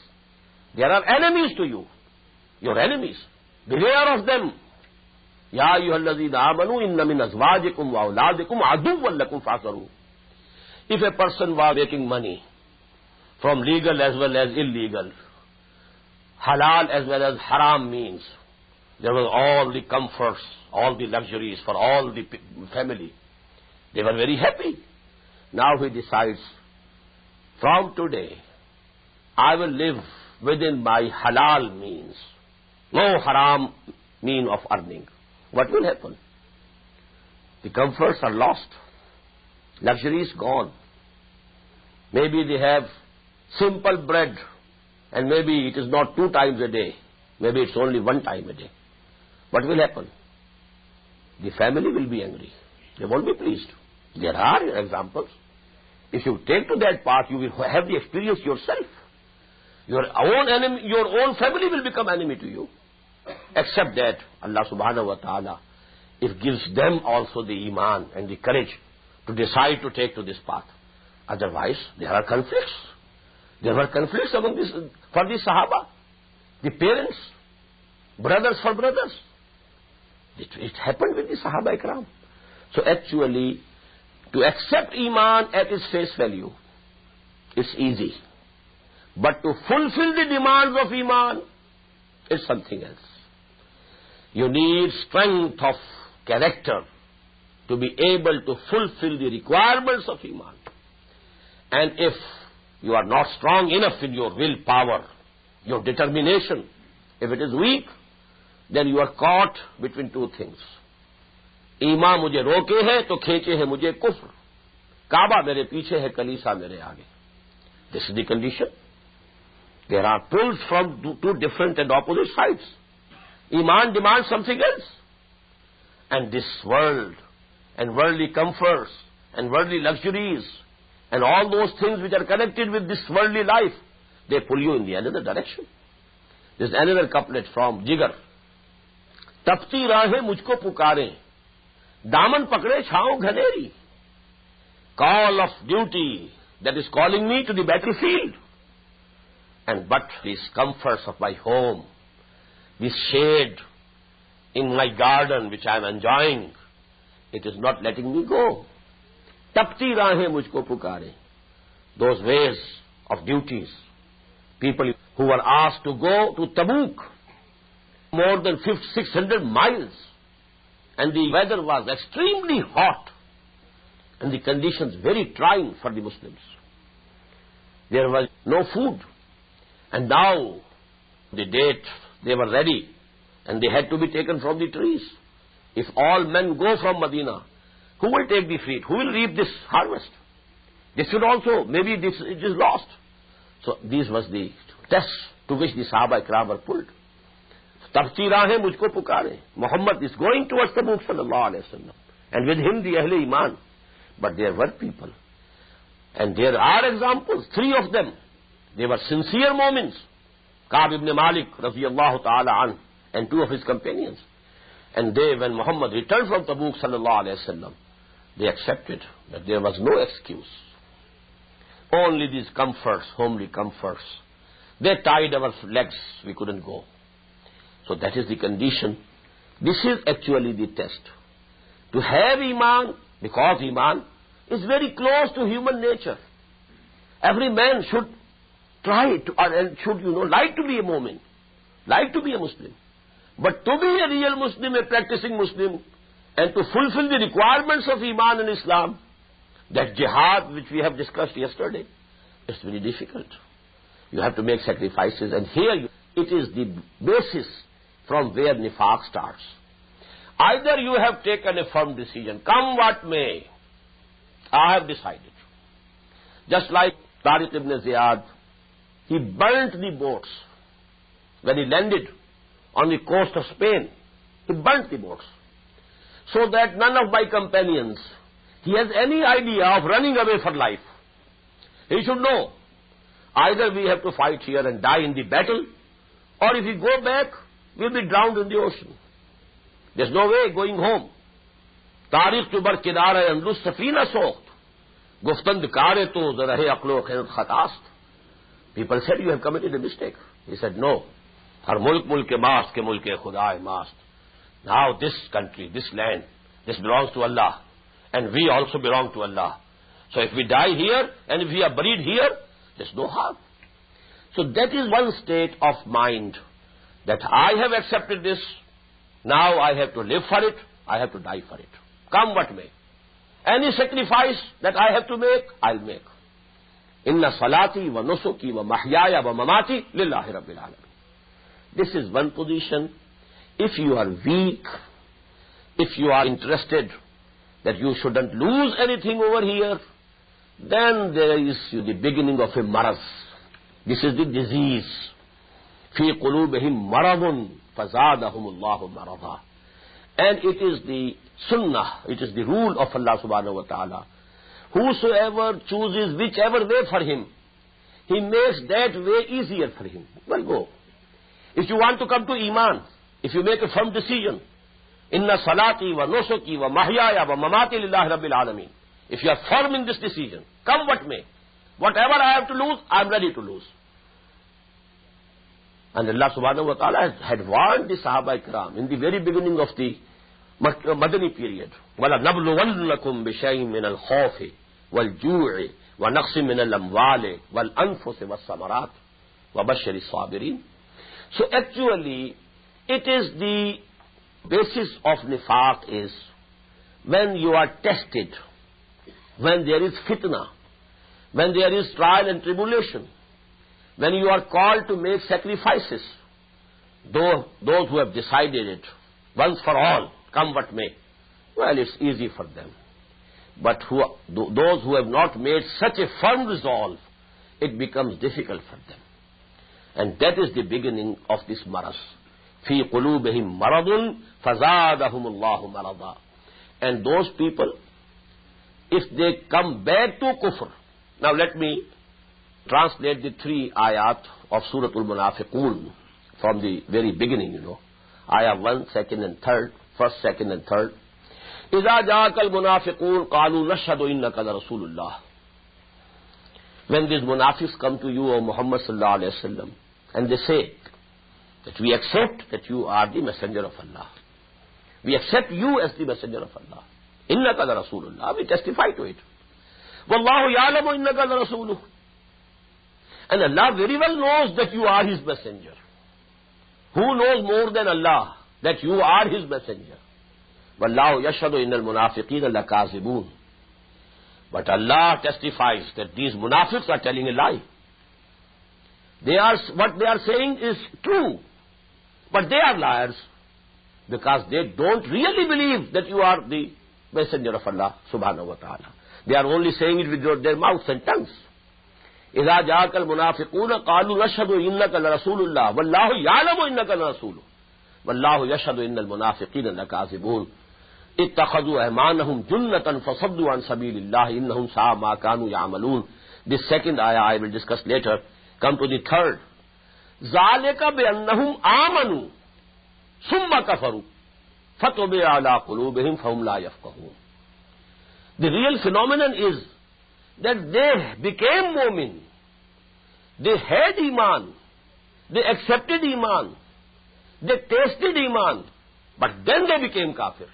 there are enemies to you. Your enemies. Beware of them. Ya ayyuhallazina amanu, inna min azwajikum wa auladikum aduwwan lakum fahzaruhum. If a person was making money from legal as well as illegal, halal as well as haram means, there was all the comforts, all the luxuries for all the family. They were very happy. Now he decides, from today, I will live within my halal means. No haram mean of earning. What will happen? The comforts are lost. Luxury is gone. Maybe they have simple bread, and maybe it is not 2 times a day. Maybe it's only 1 time a day. What will happen? The family will be angry. They won't be pleased. There are examples. If you take to that path, you will have the experience yourself. Your own enemy, your own family will become enemy to you. Except that Allah subhanahu wa ta'ala, it gives them also the iman and the courage to decide to take to this path. Otherwise, there are conflicts. There were conflicts among this, for the Sahaba, the parents, brothers for brothers. It happened with the Sahaba Ikram. So actually, to accept Iman at its face value, it's easy. But to fulfill the demands of Iman is something else. You need strength of character to be able to fulfill the requirements of Iman. And if you are not strong enough in your willpower, your determination, if it is weak, then you are caught between 2 things. ईमान मुझे रोके है तो खींचे है मुझे कुफ्र, काबा मेरे पीछे है कलीसा मेरे आगे. This is the condition. There are pulls from 2 different and opposite sides. Iman demands something else. And this world and worldly comforts and worldly luxuries and all those things which are connected with this worldly life, they pull you in the another direction. There's another couplet from Jigar. तपती राहें मुझको पुकारें, दामन पकड़े छाओ घनेरी. Call of duty that is calling me to the battlefield. And but these comforts of my home, this shade in my garden which I am enjoying, it is not letting me go. Tapti rahe mujhko pukare. Those ways of duties. People who were asked to go to Tabuk, more than 600 miles, and the weather was extremely hot, and the conditions very trying for the Muslims. There was no food, and now the date, they were ready, and they had to be taken from the trees. If all men go from Medina, who will take the fruit? Who will reap this harvest? This should also, maybe it is lost. So this was the test to which the Sahaba Ikram were pulled. तख्ती राहें मुझको पुकारे. Muhammad is going towards Tabuk sallallahu alayhi wa sallam. And with him the Ahle Iman. But there were people. And there are examples, 3 of them. They were sincere moments. Ka'b ibn Malik, radiyallahu ta'ala an, and 2 of his companions. And they, when Muhammad returned from Tabuk sallallahu alayhi wa sallam, they accepted that there was no excuse. Only these comforts, homely comforts. They tied our legs, we couldn't go. So that is the condition. This is actually the test. To have Iman, because Iman is very close to human nature. Every man should try to, and should, like to be a Mu'min, like to be a Muslim. But to be a real Muslim, a practicing Muslim, and to fulfill the requirements of Iman and Islam, that jihad which we have discussed yesterday, is very difficult. You have to make sacrifices, and here it is the basis from where Nifaq starts. Either you have taken a firm decision, come what may, I have decided. Just like Tariq ibn Ziyad, he burnt the boats. When he landed on the coast of Spain, he burnt the boats. So that none of my companions, he has any idea of running away for life. He should know, either we have to fight here and die in the battle, or if we go back, we'll be drowned in the ocean. There's no way going home. Tariq tu bar kinara andus safina soht. Guftand kare to zarahe aqlo khairat khatast. People said, you have committed a mistake. He said, no. Har mulk mulke mast ke mulke khuda mast. Now this country, this land, this belongs to Allah. And we also belong to Allah. So if we die here, and if we are buried here, there's no harm. So that is one state of mind, that I have accepted this, now I have to live for it, I have to die for it. Come what may. Any sacrifice that I have to make, I'll make. Inna salati wa nusuki wa mahyaya wa mamati lillahi rabbil alamin. This is one position. If you are weak, if you are interested that you shouldn't lose anything over here, then there is the beginning of a maraz. This is the disease. Fi qulubihim maradun fazadahumullahu marada. And it is the sunnah, it is the rule of Allah subhanahu wa ta'ala. Whosoever chooses whichever way for him, he makes that way easier for him. Well, go. If you want to come to Iman, if you make a firm decision, inna salati wa nusuki wa mahyaya wa mamati lillahi rabbil alamin. If you are firm in this decision, come what may. Whatever I have to lose, I am ready to lose. And Allah subhanahu wa ta'ala had warned the Sahaba Ikram in the very beginning of the Madani period. وَلَنَبْلُوَنَّكُمْ بِشَيْءٍ مِّنَ الْخَوْفِ وَالْجُوعِ وَنَقْصٍ مِّنَ الْأَمْوَالِ وَالْأَنفُسِ وَالثَّمَرَاتِ وَبَشِّرِ الصَّابِرِينَ. So actually, it is the basis of Nifaq is when you are tested, when there is fitna, when there is trial and tribulation, when you are called to make sacrifices, those who have decided it, once for all, come what may, well, it's easy for them. But those who have not made such a firm resolve, it becomes difficult for them. And that is the beginning of this maras. Fi qulubihim maradun fazadahumullahu marada. And those people, if they come back to kufr, now let me translate the 3 ayat of Surah Al-Munafiqun from the very beginning, Ayah 1, 2nd and 3rd, 1st, 2nd and 3rd. إِذَا جَاءَكَ الْمُنَافِقُونَ قَالُوا نَشْهَدُ إِنَّكَ لَرَسُولُ اللَّهِ. When these munafiqs come to you, O Muhammad sallallahu alayhi wa sallam, and they say that we accept that you are the messenger of Allah. We accept you as the messenger of Allah. إِنَّكَ لَرَسُولُ اللَّهِ. We testify to it. وَاللَّهُ يَعْلَمُ إِنَّكَ لَرَسُولُهُ. And Allah very well knows that you are His messenger. Who knows more than Allah that you are His messenger? وَاللَّهُ يَشْهَدُ إِنَّ الْمُنَافِقِينَ لَكَاذِبُونَ. But Allah testifies that these munafiqs are telling a lie. What they are saying is true, but they are liars because they don't really believe that you are the messenger of Allah subhanahu wa ta'ala. They are only saying it with their mouths and tongues. إِذَا جَاءَكَ الْمُنَافِقُونَ قَالُوا نَشْهَدُ إِنَّكَ لَرَسُولُ اللَّهِ وَاللَّهُ يَعْلَمُ إِنَّكَ لَرَسُولُهُ. वल्लाहु यशहदु इन्नल मुनाफिकीन लकाज़िबून इत्तखज़ू अयमानहुम जुन्नतन फसद्दू अन सबीलिल्लाह इन्नहुम साअ मा कानू यअमलून. This second ayah I will discuss later. Come to the third. ज़ालिका बिअन्नहुम आमनू सुम्मा कफरू फतुबिअ अला क़ुलूबिहिम फहुम ला यफ़क़हून. The real phenomenon is that they became mu'min. They had iman. They accepted iman. They tasted iman. But then they became kafir.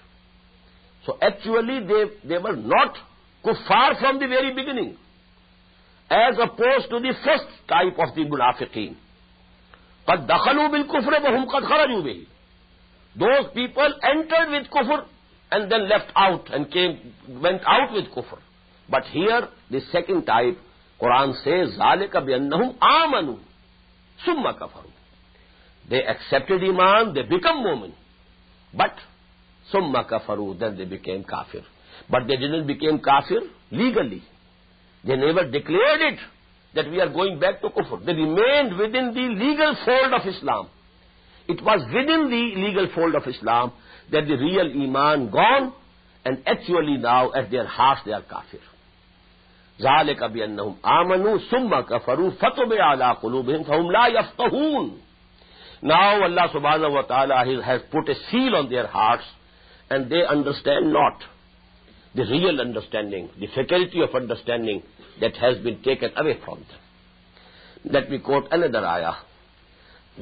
So actually they were not kuffar from the very beginning, as opposed to the first type of the munafiqeen. قَدْ دَخَلُوا بِالْكُفْرِ وَهُمْ قَدْ خَرَجُوا بِهِ. Those people entered with kufr and then left out and went out with kufr. But here, the second type, Quran says, ذَلِكَ بِأَنَّهُمْ آمَنُوا ثُمَّ كَفَرُوا. They accepted iman, they become mu'min. But ثُمَّ كَفَرُوا, then they became kafir. But they didn't become kafir legally. They never declared it that we are going back to kufr. They remained within the legal fold of Islam. It was within the legal fold of Islam that the real iman gone, and actually now at their hearts they are kafir. ذَلِكَ بِأَنَّهُمْ آمَنُوا ثُمَّ كَفَرُوا فَطُبِعَ عَلَىٰ قُلُوبِهِمْ فَهُمْ لَا يَفْقَهُونَ. Now Allah subhanahu wa ta'ala has put a seal on their hearts, and they understand not the real understanding, the faculty of understanding that has been taken away from them. Let me quote another ayah.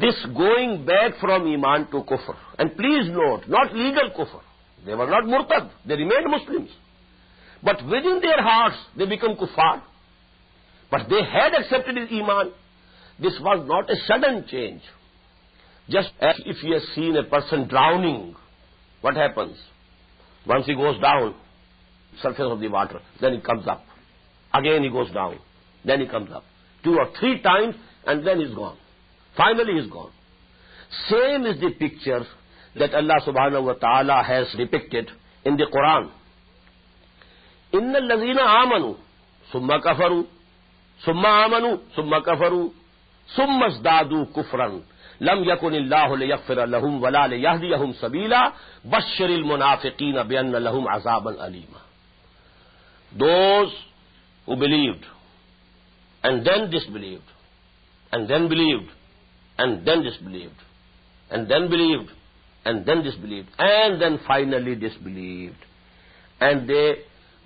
This going back from iman to kufr, and please note, not legal kufr. They were not murtad, they remained Muslims. But within their hearts, they become kuffar. But they had accepted iman. This was not a sudden change. Just as if you have seen a person drowning, what happens? Once he goes down, surface of the water, then he comes up. Again he goes down, then he comes up. 2 or 3 times, and then he's gone. Finally he's gone. Same is the picture that Allah subhanahu wa ta'ala has depicted in the Quran. إِنَّ الَّذِينَ آمَنُوا ثُمَّ كَفَرُوا ثُمَّ آمَنُوا ثُمَّ كَفَرُوا ثُمَّ ازْدَادُوا كُفْرًا لَمْ يَكُنِ اللَّهُ لِيَغْفِرَ لَهُمْ وَلَا لِيَهْدِيَهُمْ سَبِيلًا بَشِّرِ الْمُنَافِقِينَ بِأَنَّ لَهُمْ عَذَابًا أَلِيمًا. Those who believed and then disbelieved and then believed and then disbelieved and then believed and then disbelieved and then finally disbelieved, and they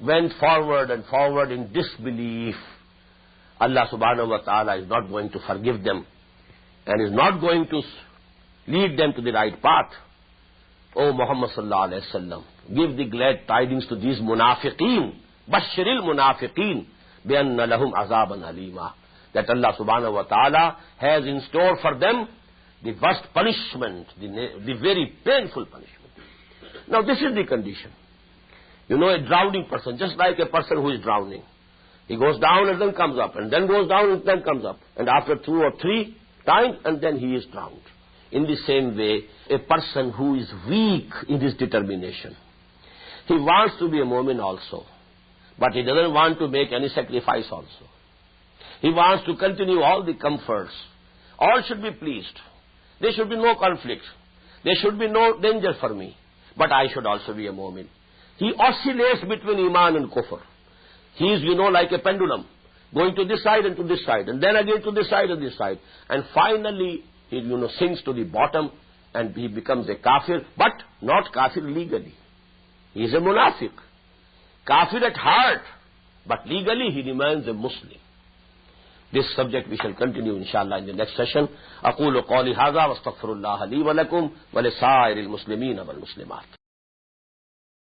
went forward and forward in disbelief, Allah subhanahu wa ta'ala is not going to forgive them and is not going to lead them to the right path. O Muhammad sallallahu alayhi wa sallam, give the glad tidings to these munafiqeen, bashiril munafiqeen bianna lahum azaban alima, that Allah subhanahu wa ta'ala has in store for them the worst punishment, the very painful punishment. Now this is the condition. You know, a drowning person, just like a person who is drowning. He goes down and then comes up, and then goes down and then comes up. And after 2 or 3 times, and then he is drowned. In the same way, a person who is weak in his determination, he wants to be a mu'min also, but he doesn't want to make any sacrifice also. He wants to continue all the comforts. All should be pleased. There should be no conflict. There should be no danger for me. But I should also be a mu'min. He oscillates between iman and kufr. He is, like a pendulum, going to this side and to this side, and then again to this side and this side. And finally, he, sinks to the bottom, and he becomes a kafir, but not kafir legally. He is a munafiq. Kafir at heart, but legally he remains a Muslim. This subject we shall continue inshallah in the next session. أقول قولي هذا واستغفر الله لي ولكم ولسائر المسلمين والمسلمات.